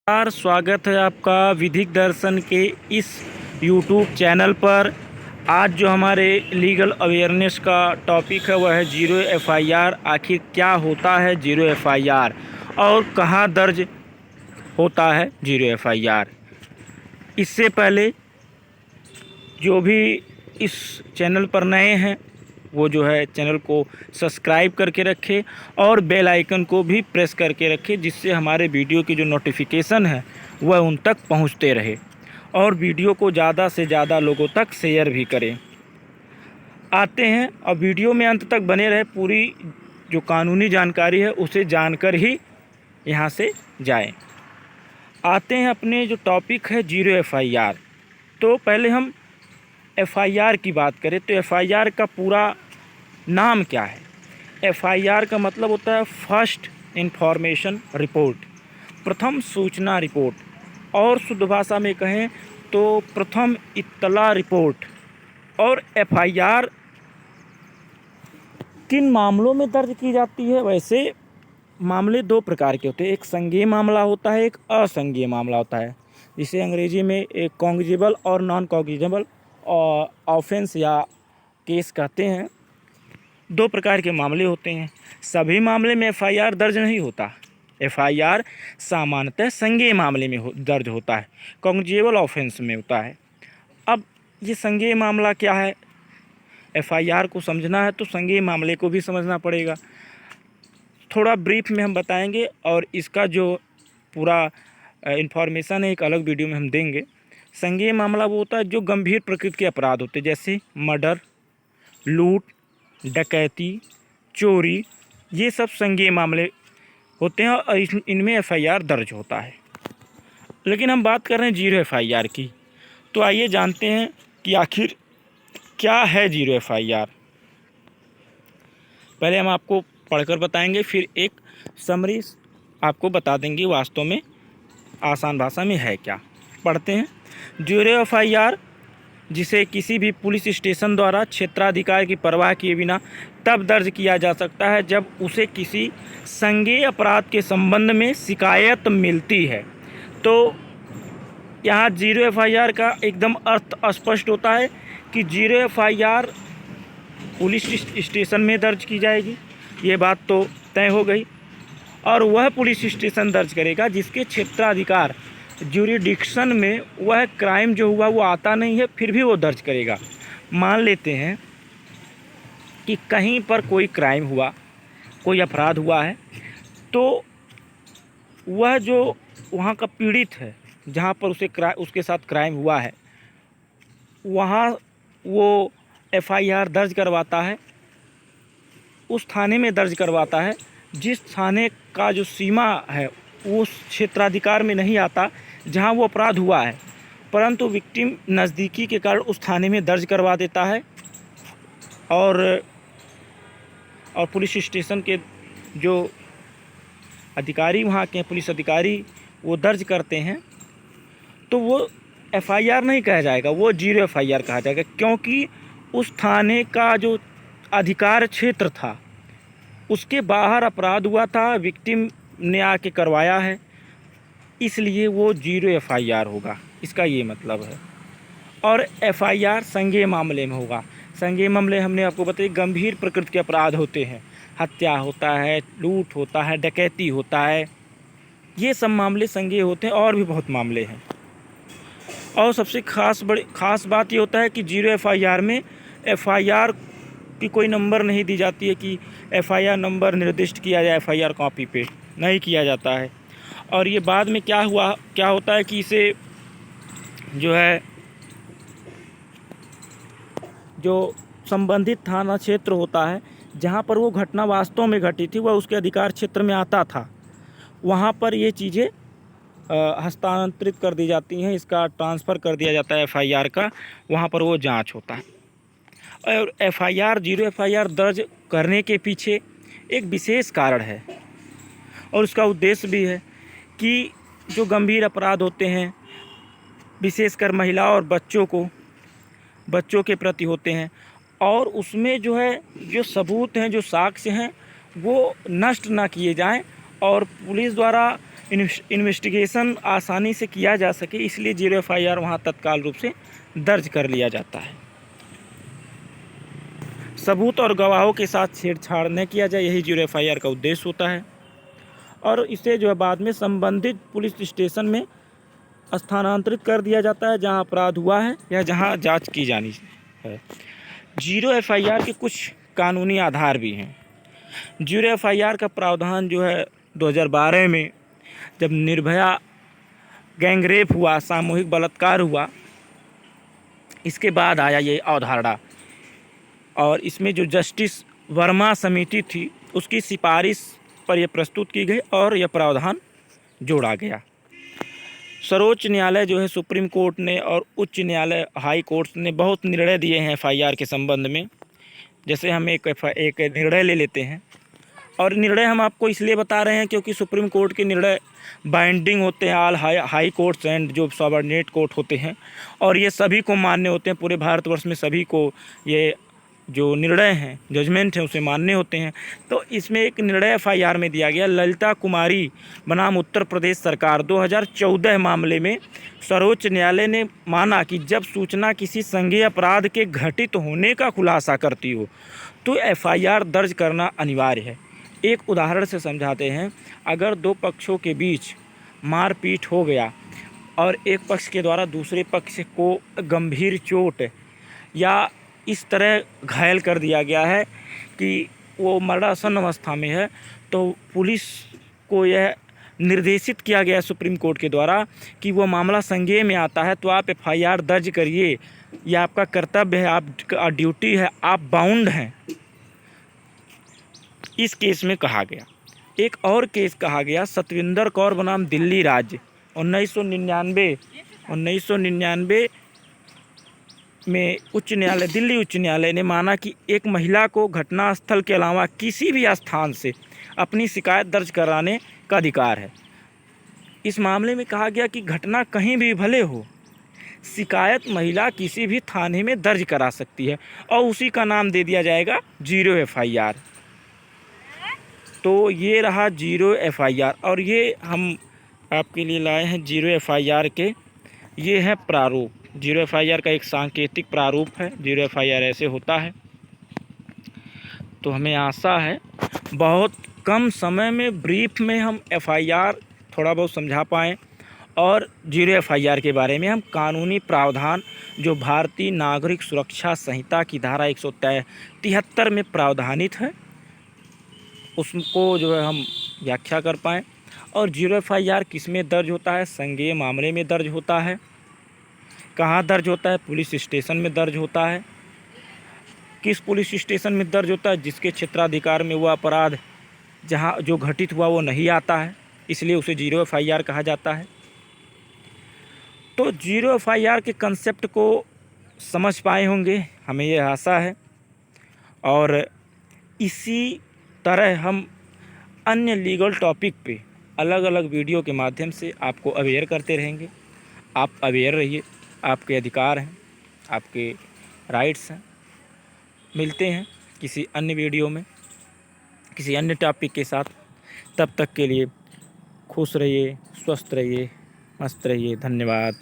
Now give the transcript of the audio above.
स्वागत है आपका विधिक दर्शन के इस YouTube चैनल पर। आज जो हमारे लीगल अवेयरनेस का टॉपिक है वह है जीरो एफआईआर। आखिर क्या होता है जीरो एफआईआर और कहाँ दर्ज होता है जीरो एफआईआर। इससे पहले जो भी इस चैनल पर नए हैं वो जो है चैनल को सब्सक्राइब करके रखें और बेल आइकन को भी प्रेस करके रखें, जिससे हमारे वीडियो की जो नोटिफिकेशन है वह उन तक पहुंचते रहे और वीडियो को ज़्यादा से ज़्यादा लोगों तक शेयर भी करें। आते हैं और वीडियो में अंत तक बने रहे। पूरी जो कानूनी जानकारी है उसे जानकर ही यहाँ से जाएं। आते हैं अपने जो टॉपिक है जीरो एफआईआर। तो पहले हम एफआईआर की बात करें तो एफआईआर का पूरा नाम क्या है। एफआईआर का मतलब होता है फर्स्ट इंफॉर्मेशन रिपोर्ट, प्रथम सूचना रिपोर्ट, और शुद्ध भाषा में कहें तो प्रथम इत्तला रिपोर्ट। और एफआईआर किन मामलों में दर्ज की जाती है? वैसे मामले दो प्रकार के होते हैं, एक संज्ञेय मामला होता है, एक असंज्ञेय मामला होता है, जिसे अंग्रेजी में एक कॉग्निजेबल और नॉन कॉग्निजेबल ऑफेंस या केस कहते हैं। दो प्रकार के मामले होते हैं। सभी मामले में एफआईआर दर्ज नहीं होता। एफआईआर सामान्यतः संज्ञेय मामले में दर्ज होता है, कॉग्निजेबल ऑफेंस में होता है। अब ये संज्ञेय मामला क्या है? एफआईआर को समझना है तो संज्ञेय मामले को भी समझना पड़ेगा। थोड़ा ब्रीफ में हम बताएंगे और इसका जो पूरा इन्फॉर्मेशन है एक अलग वीडियो में हम देंगे। संज्ञेय मामला वो होता है जो गंभीर प्रकृति के अपराध होते हैं, जैसे मर्डर, लूट, डकैती, चोरी, ये सब संज्ञेय मामले होते हैं और इनमें एफआईआर दर्ज होता है। लेकिन हम बात कर रहे हैं जीरो एफआईआर की, तो आइए जानते हैं कि आखिर क्या है जीरो एफआईआर। पहले हम आपको पढ़कर बताएंगे, फिर एक समरी आपको बता देंगे वास्तव में आसान भाषा में है क्या। पढ़ते हैं। जीरो एफआईआर जिसे किसी भी पुलिस स्टेशन द्वारा क्षेत्राधिकार की परवाह किए बिना तब दर्ज किया जा सकता है जब उसे किसी संज्ञेय अपराध के संबंध में शिकायत मिलती है। तो यहाँ जीरो एफआईआर का एकदम अर्थ स्पष्ट होता है कि जीरो एफआईआर पुलिस स्टेशन में दर्ज की जाएगी, ये बात तो तय हो गई। और वह पुलिस स्टेशन दर्ज करेगा जिसके क्षेत्राधिकार ज्यूरिडिक्शन में वह क्राइम जो हुआ वो आता नहीं है, फिर भी वो दर्ज करेगा। मान लेते हैं कि कहीं पर कोई क्राइम हुआ, कोई अपराध हुआ है, तो वह जो वहाँ का पीड़ित है जहाँ पर उसके साथ क्राइम हुआ है, वहाँ वो एफआईआर दर्ज करवाता है, उस थाने में दर्ज करवाता है जिस थाने का जो सीमा है उस क्षेत्राधिकार में नहीं आता जहां वो अपराध हुआ है, परंतु विक्टिम नज़दीकी के कारण उस थाने में दर्ज करवा देता है। और पुलिस स्टेशन के जो अधिकारी वहाँ के पुलिस अधिकारी वो दर्ज करते हैं, तो वो एफआईआर नहीं कहा जाएगा, वो जीरो एफआईआर कहा जाएगा, क्योंकि उस थाने का जो अधिकार क्षेत्र था उसके बाहर अपराध हुआ था, विक्टिम ने आके करवाया है, इसलिए वो जीरो एफआईआर होगा। इसका ये मतलब है। और एफआईआर संज्ञेय मामले में होगा। संज्ञेय मामले हमने आपको बताया गंभीर प्रकृति के अपराध होते हैं, हत्या होता है, लूट होता है, डकैती होता है, ये सब मामले संज्ञेय होते हैं। और भी बहुत मामले हैं। और सबसे खास बात ये होता है कि जीरो एफआईआर में एफआईआर की कोई नंबर नहीं दी जाती है कि एफआईआर नंबर निर्दिष्ट किया जाए एफआईआर कॉपी पे, नहीं किया जाता है। और ये बाद में क्या होता है कि इसे जो है जो संबंधित थाना क्षेत्र होता है जहाँ पर वो घटना वास्तव में घटी थी वह उसके अधिकार क्षेत्र में आता था, वहाँ पर ये चीज़ें हस्तांतरित कर दी जाती हैं, इसका ट्रांसफ़र कर दिया जाता है एफआईआर का, वहाँ पर वो जांच होता है। और एफआईआर जीरो एफआईआर दर्ज करने के पीछे एक विशेष कारण है और उसका उद्देश्य भी है कि जो गंभीर अपराध होते हैं विशेषकर महिला और बच्चों के प्रति होते हैं, और उसमें जो है जो सबूत हैं, जो साक्ष्य हैं, वो नष्ट ना किए जाएं और पुलिस द्वारा इन्वेस्टिगेशन आसानी से किया जा सके, इसलिए 0 FIR वहाँ तत्काल रूप से दर्ज कर लिया जाता है। सबूत और गवाहों के साथ छेड़छाड़ न किया जाए, यही 0 FIR का उद्देश्य होता है। और इसे जो है बाद में संबंधित पुलिस स्टेशन में स्थानांतरित कर दिया जाता है जहां अपराध हुआ है या जहां जांच की जानी है। 0 FIR के कुछ कानूनी आधार भी हैं। 0 FIR का प्रावधान जो है 2012 में जब निर्भया गैंग रेप हुआ, सामूहिक बलात्कार हुआ, इसके बाद आया ये अवधारणा। और इसमें जो जस्टिस वर्मा समिति थी उसकी सिफारिश पर यह प्रस्तुत की गई और यह प्रावधान जोड़ा गया। सर्वोच्च न्यायालय जो है, सुप्रीम कोर्ट ने और उच्च न्यायालय हाई कोर्ट ने बहुत निर्णय दिए हैं FIR के संबंध में। जैसे हम एक निर्णय ले लेते हैं, और निर्णय हम आपको इसलिए बता रहे हैं क्योंकि सुप्रीम कोर्ट के निर्णय बाइंडिंग होते हैं ऑल हाई कोर्ट्स एंड जो सबऑर्डिनेट कोर्ट होते हैं, और ये सभी को मान्य होते हैं। पूरे भारतवर्ष में सभी को ये जो निर्णय हैं, जजमेंट हैं, उसे मान्य होते हैं। तो इसमें एक निर्णय FIR में दिया गया। ललिता कुमारी बनाम उत्तर प्रदेश सरकार 2014 मामले में सर्वोच्च न्यायालय ने माना कि जब सूचना किसी संज्ञेय अपराध के घटित होने का खुलासा करती हो तो FIR दर्ज करना अनिवार्य है। एक उदाहरण से समझाते हैं। अगर दो पक्षों के बीच मारपीट हो गया और एक पक्ष के द्वारा दूसरे पक्ष को गंभीर चोट या इस तरह घायल कर दिया गया है कि वो मरणासन अवस्था में है, तो पुलिस को यह निर्देशित किया गया सुप्रीम कोर्ट के द्वारा कि वो मामला संज्ञेय में आता है तो आप FIR दर्ज करिए, यह आपका कर्तव्य है, आपका ड्यूटी है, आप बाउंड हैं। इस केस में कहा गया। एक और केस कहा गया सतविंदर कौर बनाम दिल्ली राज्य 1999 में दिल्ली उच्च न्यायालय ने माना कि एक महिला को घटनास्थल के अलावा किसी भी स्थान से अपनी शिकायत दर्ज कराने का अधिकार है। इस मामले में कहा गया कि घटना कहीं भी भले हो, शिकायत महिला किसी भी थाने में दर्ज करा सकती है और उसी का नाम दे दिया जाएगा 0 FIR। तो ये रहा 0 FIR, और ये हम आपके लिए लाए हैं 0 FIR के ये है प्रारूप। 0 FIR का एक सांकेतिक प्रारूप है। 0 FIR ऐसे होता है। तो हमें आशा है बहुत कम समय में ब्रीफ में हम FIR थोड़ा बहुत समझा पाएँ, और 0 FIR के बारे में हम कानूनी प्रावधान जो भारतीय नागरिक सुरक्षा संहिता की धारा 173 में प्रावधानित है उसको जो है हम व्याख्या कर पाएँ। और 0 FIR किस में दर्ज होता है? संज्ञेय मामले में दर्ज होता है। कहाँ दर्ज होता है? पुलिस स्टेशन में दर्ज होता है। किस पुलिस स्टेशन में दर्ज होता है? जिसके क्षेत्राधिकार में वो अपराध जहाँ जो घटित हुआ वो नहीं आता है, इसलिए उसे 0 FIR कहा जाता है। तो 0 FIR के कंसेप्ट को समझ पाए होंगे, हमें ये आशा है। और इसी तरह हम अन्य लीगल टॉपिक पे अलग अलग वीडियो के माध्यम से आपको अवेयर करते रहेंगे। आप अवेयर रहिए, आपके अधिकार हैं, आपके राइट्स हैं। मिलते हैं किसी अन्य वीडियो में किसी अन्य टॉपिक के साथ। तब तक के लिए खुश रहिए, स्वस्थ रहिए, मस्त रहिए। धन्यवाद।